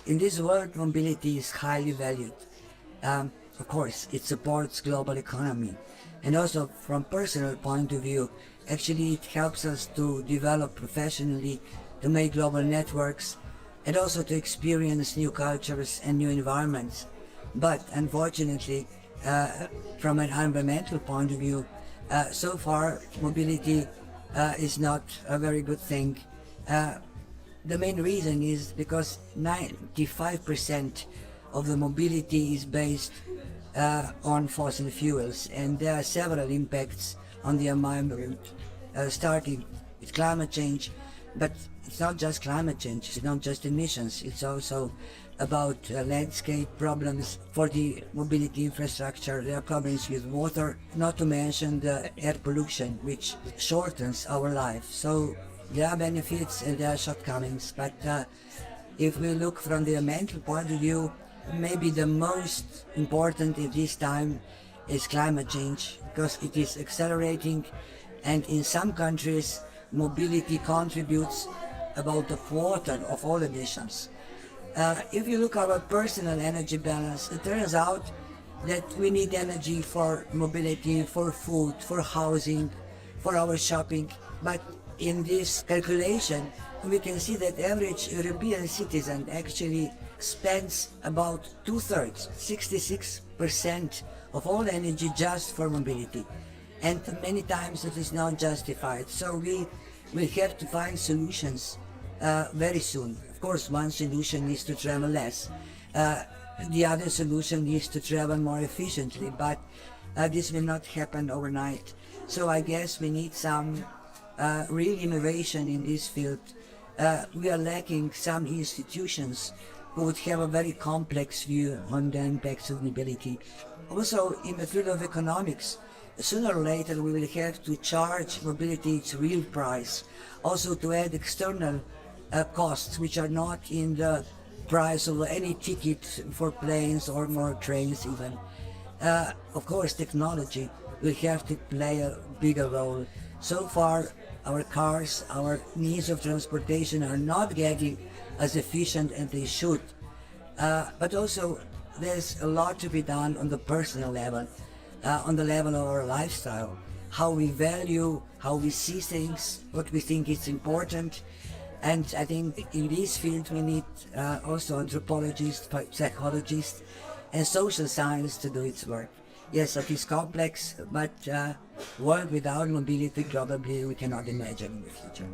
In this world, mobility is highly valued. Of course, it supports global economy. And also from personal point of view, actually it helps us to develop professionally, to make global networks, and also to experience new cultures and new environments. But unfortunately, from an environmental point of view, so far mobility is not a very good thing. The main reason is because 95% of the mobility is based on fossil fuels, and there are several impacts on the environment, starting with climate change. But it's not just climate change, it's not just emissions, it's also about landscape problems for the mobility infrastructure. There are problems with water, not to mention the air pollution, which shortens our life. So there are benefits and there are shortcomings, but if we look from the mental point of view, maybe the most important at this time is climate change, because it is accelerating, and in some countries mobility contributes about a quarter of all emissions. If you look at our personal energy balance, it turns out that we need energy for mobility, for food, for housing, for our shopping. But in this calculation, we can see that average European citizen actually spends about 2/3, 66% of all energy just for mobility. And many times it is not justified. So we will have to find solutions very soon. Of course, one solution is to travel less. The other solution is to travel more efficiently, but this will not happen overnight. So I guess we need some real innovation in this field. We are lacking some institutions who would have a very complex view on the impacts of mobility. Also, in the field of economics, sooner or later we will have to charge mobility its real price, also to add external costs which are not in the price of any ticket for planes or more trains even. Of course, technology will have to play a bigger role. So far, our cars, our means of transportation are not getting as efficient as they should. But also, there's a lot to be done on the personal level, on the level of our lifestyle, how we value, how we see things, what we think is important. And I think in this field we need also anthropologists, psychologists, and social science to do its work. Yes, it is complex, but world without mobility probably we cannot imagine in the future.